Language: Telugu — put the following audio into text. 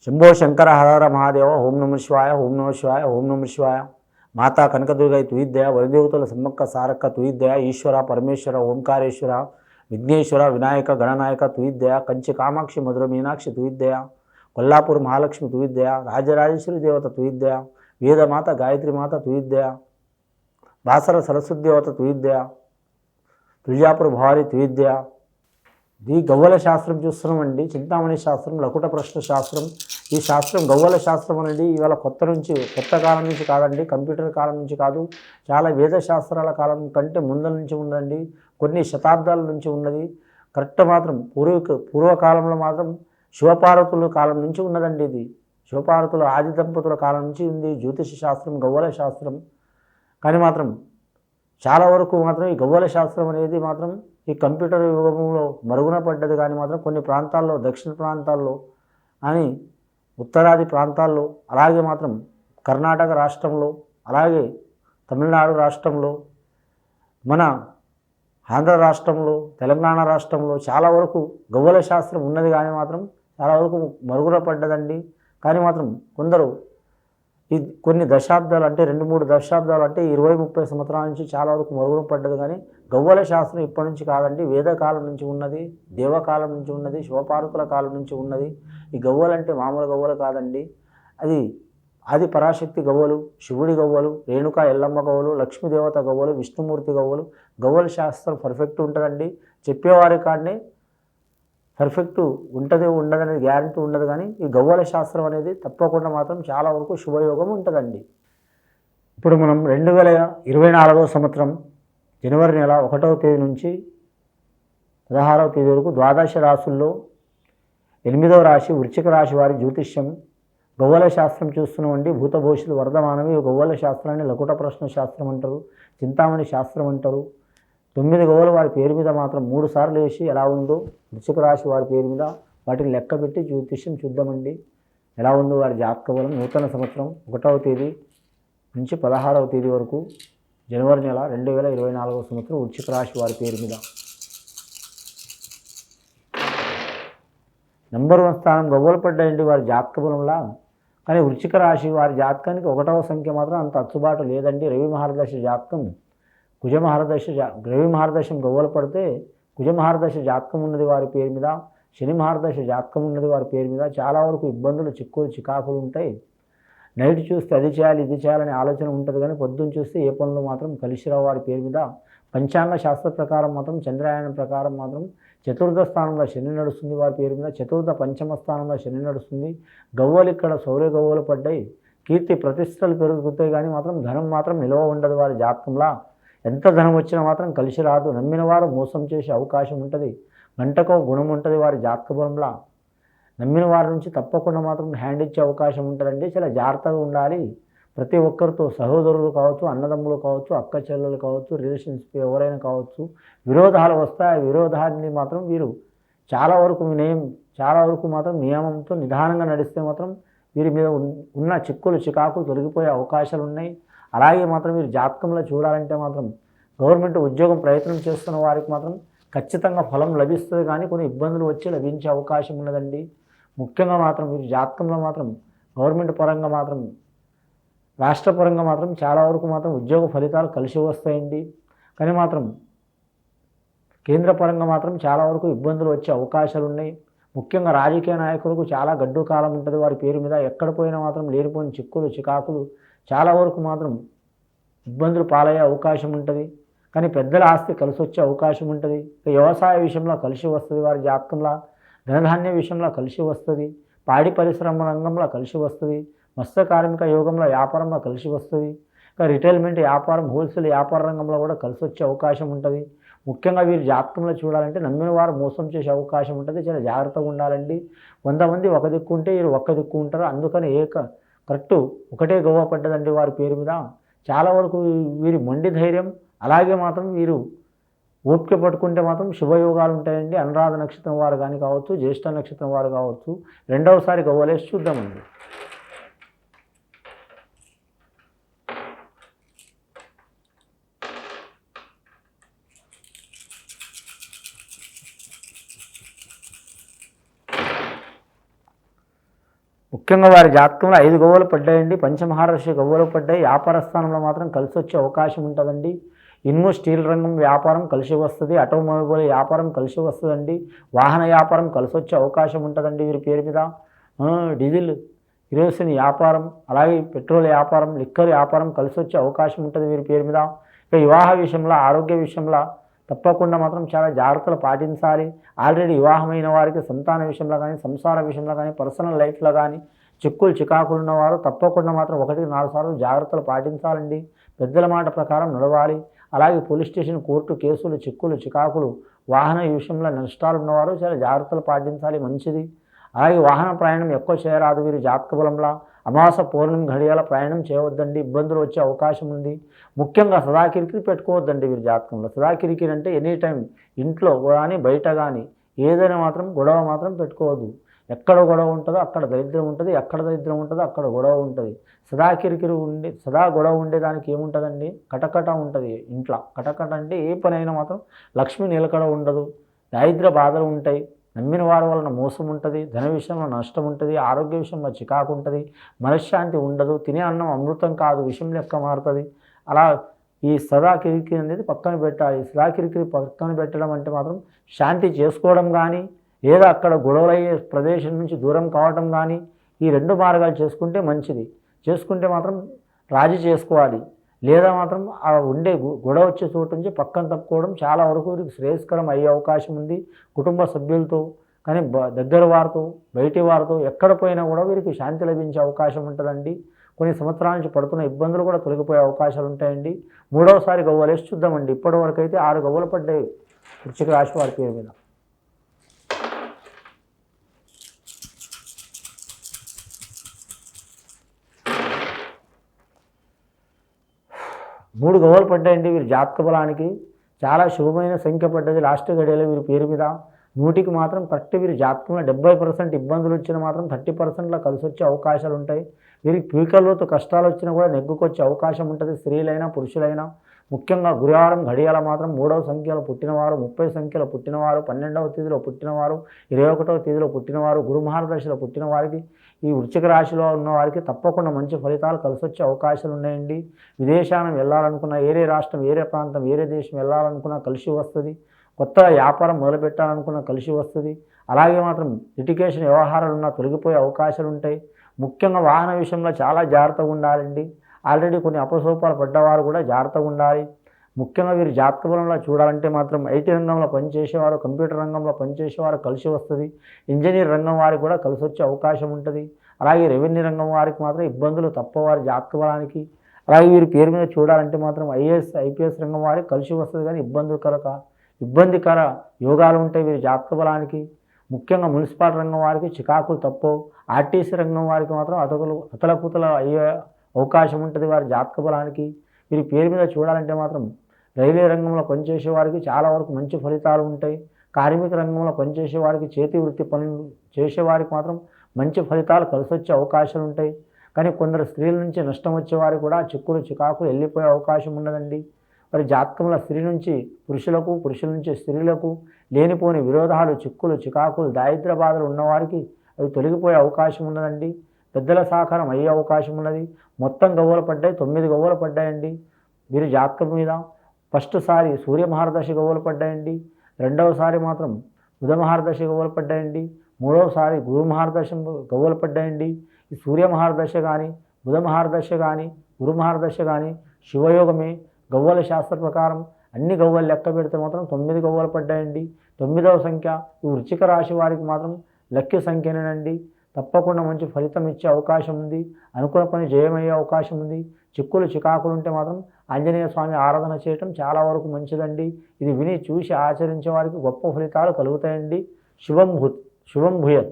శంభో శంకర హర మహాదేవ ఓం నమ శివాయ ఓం నమ శివాయ ఓం నమ శివాయ. మాతా కనకదుర్గై తుయిద్దయ వరదేవతల సమ్మక్క సారక్క తుయిద్దయ ఈశ్వర పరమేశ్వర ఓంకారేశ్వర విఘ్నేశ్వర వినాయక గణనాయక తుయిద్దయ కంచి కామాక్షి మధుర మీనాక్షి తుయిద్దయ కొల్లాపూర్ మహాలక్ష్మి తుయిద్దయ రాజరాజేశ్వరి దేవత తుయిద్దయ వేదమాత గాయత్రి మాత తుయిద్దయ బాసర సరస్వతి దేవత తుయిద్దయ తుల్జాపూర్ భవాని తుయిద్దయ. ఈ గవ్వల శాస్త్రం చూస్తున్నామండి. చింతామణి శాస్త్రం, లకుట ప్రశ్న శాస్త్రం. ఈ శాస్త్రం గవ్వల శాస్త్రం అనేది ఇవాళ కొత్త కాలం నుంచి కాదండి, కంప్యూటర్ కాలం నుంచి కాదు, చాలా వేద శాస్త్రాల కాలం కంటే ముందల నుంచి ఉందండి. కొన్ని శతాబ్దాల నుంచి ఉన్నది. కరెక్ట్ మాత్రం పూర్వకాలంలో మాత్రం శివపార్వతుల కాలం నుంచి ఉన్నదండి. ఇది శివపార్వతుల ఆది దంపతుల కాలం నుంచి ఉంది జ్యోతిష శాస్త్రం, గవ్వల శాస్త్రం. కానీ మాత్రం చాలా వరకు మాత్రం ఈ గవ్వల శాస్త్రం అనేది మాత్రం ఈ కంప్యూటర్ యుగంలో మరుగున పడ్డది. కానీ మాత్రం కొన్ని ప్రాంతాల్లో, దక్షిణ ప్రాంతాల్లో అని ఉత్తరాది ప్రాంతాల్లో, అలాగే మాత్రం కర్ణాటక రాష్ట్రంలో, అలాగే తమిళనాడు రాష్ట్రంలో, మన ఆంధ్ర రాష్ట్రంలో, తెలంగాణ రాష్ట్రంలో చాలా వరకు గవ్వల శాస్త్రం ఉన్నది. కానీ మాత్రం చాలా వరకు మరుగున పడ్డదండి. కానీ మాత్రం కొందరు ఈ కొన్ని దశాబ్దాలు అంటే 2-3 దశాబ్దాలు అంటే 20-30 సంవత్సరాల నుంచి చాలా వరకు మరుగున పడ్డది. కానీ గవ్వల శాస్త్రం ఇప్పటి నుంచి కాదండి, వేదకాలం నుంచి ఉన్నది, దేవకాలం నుంచి ఉన్నది, శివపార్వతుల కాలం నుంచి ఉన్నది. ఈ గవ్వలు అంటే మామూలు గవ్వలు కాదండి. అది ఆది పరాశక్తి గవ్వలు, శివుడి గవ్వలు, రేణుకా ఎల్లమ్మ గవ్వలు, లక్ష్మీదేవత గవ్వలు, విష్ణుమూర్తి గవ్వలు. గవ్వల శాస్త్రం పర్ఫెక్ట్ ఉంటుందండి. చెప్పేవారి కాడనే పర్ఫెక్ట్ ఉంటుంది ఉండదనేది గ్యారంటీ ఉండదు. కానీ ఈ గవ్వల శాస్త్రం అనేది తప్పకుండా మాత్రం చాలా వరకు శుభయోగం ఉంటుందండి. ఇప్పుడు మనం 2024వ సంవత్సరం జనవరి నెల 1వ తేదీ నుంచి 16వ తేదీ వరకు ద్వాదశ రాశుల్లో 8వ రాశి వృశ్చిక రాశి వారి జ్యోతిష్యం గవ్వల శాస్త్రం చూస్తున్నామండి. భూతభవిష్యత్తు వర్ధమానవి. గవ్వల శాస్త్రాన్ని లకుట ప్రశ్న శాస్త్రం అంటారు, చింతామణి శాస్త్రం అంటారు. 9 గవ్వలు వారి పేరు మీద మాత్రం 3 సార్లు వేసి ఎలా ఉందో వృశ్చిక రాశి వారి పేరు మీద వాటిని లెక్క పెట్టి జ్యోతిష్యం చూద్దామండి. ఎలా ఉందో వారి జాతక బలం నూతన సంవత్సరం 1వ తేదీ నుంచి 16వ తేదీ వరకు జనవరి నెల 2024వ సంవత్సరం వృశ్చిక రాశి వారి పేరు మీద. నెంబర్ 1 స్థానం గవ్వలు పడ్డాయండి వారి జాతక బలంలా. కానీ వృశ్చిక రాశి వారి జాతకానికి 1వ సంఖ్య మాత్రం అంత అచ్చుబాటు లేదండి. రవి మహారదశ జాతకం, రవి మహారదశం గవ్వలు పడితే కుజమహారదశ జాతకం ఉన్నది వారి పేరు మీద, శని మహారదశ జాతకం ఉన్నది వారి పేరు మీద. చాలా వరకు ఇబ్బందులు, చిక్కులు, చికాకులు ఉంటాయి. నైట్ చూస్తే అది చేయాలి ఇది చేయాలనే ఆలోచన ఉంటుంది. కానీ పొద్దున్న చూస్తే ఏ పనులు మాత్రం కలిసి రావు వారి పేరు మీద. పంచాంగ శాస్త్ర ప్రకారం మాత్రం, చంద్రాయనం ప్రకారం మాత్రం చతుర్థ స్థానంలో శని నడుస్తుంది వారి పేరు మీద. చతుర్థ పంచమ స్థానంలో శని నడుస్తుంది. గవ్వలు ఇక్కడ సౌర్య గవ్వలు పడ్డాయి. కీర్తి ప్రతిష్టలు పెరుగుతాయి. కానీ మాత్రం ధనం మాత్రం నిల్వ ఉండదు వారి జాతకంలా. ఎంత ధనం వచ్చినా మాత్రం కలిసి రాదు. నమ్మిన వారు మోసం చేసే అవకాశం ఉంటుంది. గంటకో గుణం ఉంటుంది వారి జాతక బలంలా. నమ్మిన వారి నుంచి తప్పకుండా మాత్రం హ్యాండ్ ఇచ్చే అవకాశం ఉంటుందండి. చాలా జాగ్రత్తగా ఉండాలి. ప్రతి ఒక్కరితో, సహోదరులు కావచ్చు, అన్నదమ్ములు కావచ్చు, అక్క చెల్లెలు కావచ్చు, రిలేషన్షిప్ ఎవరైనా కావచ్చు, విరోధాలు వస్తాయి. ఆ విరోధాన్ని మాత్రం వీరు చాలా వరకు మాత్రం నియమంతో నిదానంగా నడిస్తే మాత్రం వీరి మీద ఉన్న చిక్కులు, చికాకులు తొలగిపోయే అవకాశాలు ఉన్నాయి. అలాగే మాత్రం మీరు జాతకంలో చూడాలంటే మాత్రం గవర్నమెంట్ ఉద్యోగం ప్రయత్నం చేస్తున్న వారికి మాత్రం ఖచ్చితంగా ఫలం లభిస్తుంది. కానీ కొన్ని ఇబ్బందులు వచ్చి లభించే అవకాశం ఉన్నదండి. ముఖ్యంగా మాత్రం మీరు జాతకంలో మాత్రం గవర్నమెంట్ పరంగా మాత్రం, రాష్ట్ర పరంగా మాత్రం చాలా వరకు మాత్రం ఉద్యోగ ఫలితాలు కలిసి వస్తాయండి. కానీ మాత్రం కేంద్ర పరంగా మాత్రం చాలా వరకు ఇబ్బందులు వచ్చే అవకాశాలు ఉన్నాయి. ముఖ్యంగా రాజకీయ నాయకులకు చాలా గడ్డు కాలం ఉంటుంది వారి పేరు మీద. ఎక్కడ పోయినా మాత్రం లేనిపోయిన చిక్కులు, చికాకులు, చాలా వరకు మాత్రం ఇబ్బందులు పాలయ్యే అవకాశం ఉంటుంది. కానీ పెద్దల ఆస్తి కలిసి వచ్చే అవకాశం ఉంటుంది. వ్యవసాయ విషయంలో కలిసి వస్తుంది వారి జాతకంలో. ధనధాన్య విషయంలో కలిసి వస్తుంది. పాడి పరిశ్రమ రంగంలో కలిసి వస్తుంది. మత్స్య కార్మిక యోగంలో, వ్యాపారంలో కలిసి వస్తుంది. ఇంకా రిటైల్మెంట్ వ్యాపారం, హోల్సేల్ వ్యాపార రంగంలో కూడా కలిసి వచ్చే అవకాశం ఉంటుంది. ముఖ్యంగా వీరు జాతకంలో చూడాలంటే నమ్మిన వారు మోసం చేసే అవకాశం ఉంటుంది. చాలా జాగ్రత్తగా ఉండాలండి. 100 మంది ఒక దిక్కు ఉంటే వీరు ఒక్క దిక్కు ఉంటారు. అందుకని కరెక్టు ఒకటే గవ్వ పడ్డదండి వారి పేరు మీద. చాలా వరకు వీరి మొండి ధైర్యం, అలాగే మాత్రం వీరు ఓపిక పట్టుకుంటే మాత్రం శుభయోగాలు ఉంటాయండి. అనురాధ నక్షత్రం వారు కానీ కావచ్చు, జ్యేష్ఠ నక్షత్రం వారు కావచ్చు. 2వసారి గవ్వలేసి చూద్దామండి. ముఖ్యంగా వారి జాతకంలో 5 గవ్వలు పడ్డాయండి. పంచమహారాశి గవ్వలు పడ్డాయి. వ్యాపార స్థానంలో మాత్రం కలిసి వచ్చే అవకాశం ఉంటుందండి. ఇనుము స్టీల్ రంగం వ్యాపారం కలిసి వస్తుంది. ఆటోమొబైల్ వ్యాపారం కలిసి వస్తుందండి. వాహన వ్యాపారం కలిసి వచ్చే అవకాశం ఉంటుందండి వీరి పేరు మీద. డీజిల్ కిరోసిన్ వ్యాపారం, అలాగే పెట్రోల్ వ్యాపారం, లిక్కర్ వ్యాపారం కలిసి వచ్చే అవకాశం ఉంటుంది వీరి పేరు మీద. ఇక వివాహ విషయంలో, ఆరోగ్య విషయంలో తప్పకుండా మాత్రం చాలా జాగ్రత్తలు పాటించాలి. ఆల్రెడీ వివాహమైన వారికి సంతాన విషయంలో కానీ, సంసార విషయంలో కానీ, పర్సనల్ లైఫ్లో కానీ చిక్కులు చికాకులు ఉన్నవారు తప్పకుండా మాత్రం 1-4 సార్లు జాగ్రత్తలు పాటించాలండి. పెద్దల మాట ప్రకారం నడవాలి. అలాగే పోలీస్ స్టేషన్, కోర్టు కేసులు, చిక్కులు చికాకులు, వాహన విషయంలో నష్టాలు ఉన్నవారు చాలా జాగ్రత్తలు పాటించాలి, మంచిది. అలాగే వాహన ప్రయాణం ఎక్కువ చేయరాదు వీరి జాతక బలంలా. అమావాస పౌర్ణమి ఘడియాల ప్రయాణం చేయవద్దండి, ఇబ్బందులు వచ్చే అవకాశం ఉంది. ముఖ్యంగా సదా కిరికిరి పెట్టుకోవద్దండి వీరి జాతకంలో. సదా కిరికిరి అంటే ఎనీ టైం ఇంట్లో కానీ బయట కానీ ఏదైనా మాత్రం గొడవ మాత్రం పెట్టుకోవద్దు. ఎక్కడ గొడవ ఉంటుందో అక్కడ దరిద్రం ఉంటుంది, ఎక్కడ దరిద్రం ఉంటుందో అక్కడ గొడవ ఉంటుంది. సదా కిరికిరి ఉండి సదా గొడవ ఉండేదానికి ఏముంటుందండి, కటకట ఉంటుంది ఇంట్లో. కటకట అంటే ఏ పనైనా మాత్రం లక్ష్మి నిలకడ ఉండదు, దారిద్ర బాధలు ఉంటాయి, నమ్మిన వారి వలన మోసం ఉంటుంది, ధన విషయంలో నష్టం ఉంటుంది, ఆరోగ్య విషయంలో చికాకు ఉంటుంది, మనశ్శాంతి ఉండదు, తినే అన్నం అమృతం కాదు, విషయం లెక్క మారుతుంది. అలా ఈ సదా కిరికిరి అనేది పక్కన పెట్టాలి. సదా కిరికిరి పక్కన పెట్టడం అంటే మాత్రం శాంతి చేసుకోవడం కానీ, లేదా అక్కడ గొడవలయ్యే ప్రదేశం నుంచి దూరం కావటం కానీ, ఈ 2 మార్గాలు చేసుకుంటే మంచిది. చేసుకుంటే మాత్రం రాజీ చేసుకోవాలి. లేదా మాత్రం ఆ ఉండే గొడవ వచ్చే చోటు నుంచి పక్కన తప్పుకోవడం చాలా వరకు వీరికి శ్రేయస్కరం అయ్యే అవకాశం ఉంది. కుటుంబ సభ్యులతో కానీ, దగ్గర వారితో, బయటి వారితో ఎక్కడ పోయినా కూడా వీరికి శాంతి లభించే అవకాశం ఉంటుందండి. కొన్ని సంవత్సరాల నుంచి పడుతున్న ఇబ్బందులు కూడా తొలగిపోయే అవకాశాలు ఉంటాయండి. 3వసారి గవ్వలేసి చూద్దామండి. ఇప్పటి వరకు అయితే 6 గవ్వలు పడ్డాయి వృశ్చిక రాశి వారి పేరు మీద. మూడు గవ్వలు పడ్డాయండి వీరి జాతక బలానికి. చాలా శుభమైన సంఖ్య పడ్డది లాస్ట్ గడియలో వీరి పేరు మీద. 100కి మాత్రం కరెక్ట్ వీరి జాతకంలో 70% ఇబ్బందులు వచ్చినా మాత్రం 30%లా కలిసి వచ్చే అవకాశాలు ఉంటాయి. వీరికి పీకల్లోతో కష్టాలు వచ్చినా కూడా నెగ్గుకొచ్చే అవకాశం ఉంటుంది, స్త్రీలైనా పురుషులైనా. ముఖ్యంగా గురువారం ఘడియాల మాత్రం 3వ సంఖ్యలో పుట్టినవారు, 30 సంఖ్యలో పుట్టినవారు, 12వ తేదీలో పుట్టినవారు, 21వ తేదీలో పుట్టినవారు, గురు మహాదశలో పుట్టిన వారికి, ఈ వృశ్చిక రాశిలో ఉన్న వారికి తప్పకుండా మంచి ఫలితాలు కలిసి వచ్చే అవకాశాలు ఉన్నాయండి. విదేశానం వెళ్ళాలనుకున్న, వేరే రాష్ట్రం, వేరే ప్రాంతం, వేరే దేశం వెళ్ళాలనుకున్నా కలిసి వస్తుంది. కొత్త వ్యాపారం మొదలుపెట్టాలనుకున్న కలిసి వస్తుంది. అలాగే మాత్రం లిటిగేషన్ వ్యవహారాలు ఉన్నా తొలగిపోయే అవకాశాలు ఉంటాయి. ముఖ్యంగా వాహన విషయంలో చాలా జాగ్రత్తగా ఉండాలండి. ఆల్రెడీ కొన్ని అపసోపాలు పడ్డవారు కూడా జాగ్రత్తగా ఉండాలి. ముఖ్యంగా వీరి జాతక బలంలో చూడాలంటే మాత్రం ఐటీ రంగంలో పనిచేసేవారు, కంప్యూటర్ రంగంలో పనిచేసేవారు కలిసి వస్తుంది. ఇంజనీర్ రంగం వారికి కూడా కలిసి వచ్చే అవకాశం ఉంటుంది. అలాగే రెవెన్యూ రంగం వారికి మాత్రం ఇబ్బందులు తప్పవారి జాతక బలానికి. అలాగే వీరి పేరు మీద చూడాలంటే మాత్రం ఐఏఎస్, ఐపీఎస్ రంగం వారికి కలిసి వస్తుంది, కానీ ఇబ్బందికర యోగాలు ఉంటాయి వీరి జాతక బలానికి. ముఖ్యంగా మున్సిపాలిటీ రంగం వారికి చికాకులు తప్పవు. ఆర్టీసీ రంగం వారికి మాత్రం అతలకుతల అయ్యే అవకాశం ఉంటుంది వారి జాతక బలానికి. వీరి పేరు మీద చూడాలంటే మాత్రం రైల్వే రంగంలో పనిచేసే వారికి చాలా వరకు మంచి ఫలితాలు ఉంటాయి. కార్మిక రంగంలో పనిచేసే వారికి, చేతి వృత్తి పనులు చేసేవారికి మాత్రం మంచి ఫలితాలు కలిసి వచ్చే అవకాశాలు ఉంటాయి. కానీ కొందరు స్త్రీల నుంచి నష్టం వచ్చేవారికి కూడా చిక్కులు చికాకులు వెళ్ళిపోయే అవకాశం ఉండదండి. మరి జాతకంలో స్త్రీ నుంచి పురుషులకు, పురుషుల నుంచి స్త్రీలకు లేనిపోని విరోధాలు, చిక్కులు చికాకులు, దారిద్ర్య బాధలు ఉన్నవారికి అవి తొలగిపోయే అవకాశం ఉన్నదండి. పెద్దల సహకారం అయ్యే అవకాశం ఉన్నది. మొత్తం గవ్వలు పడ్డాయి, 9 గవ్వలు పడ్డాయండి వీరి జాతకం మీద. ఫస్ట్ సారి సూర్య మహారదశ గవ్వలు పడ్డాయండి. 2వసారి మాత్రం బుధ మహారదశ గవ్వలు పడ్డాయండి. 3వసారి గురు మహారదశ గవ్వలు పడ్డాయండి. ఈ సూర్య మహారదశ కానీ, బుధ మహారదశ కానీ, గురు మహారదశ కానీ శివయోగమే. గవ్వల శాస్త్ర ప్రకారం అన్ని గవ్వలు లెక్క పెడితే మాత్రం 9 గవ్వలు పడ్డాయండి. 9వ సంఖ్య ఈ వృశ్చిక రాశి వారికి మాత్రం లక్కీ సంఖ్యనేనండి. తప్పకుండా మంచి ఫలితం ఇచ్చే అవకాశం ఉంది. అనుకున్న పని జయమయ్యే అవకాశం ఉంది. చిక్కులు చికాకులు ఉంటే మాత్రం ఆంజనేయ స్వామి ఆరాధన చేయటం చాలా వరకు మంచిదండి. ఇది విని చూసి ఆచరించే వారికి గొప్ప ఫలితాలు కలుగుతాయండి. శుభం భూయత్.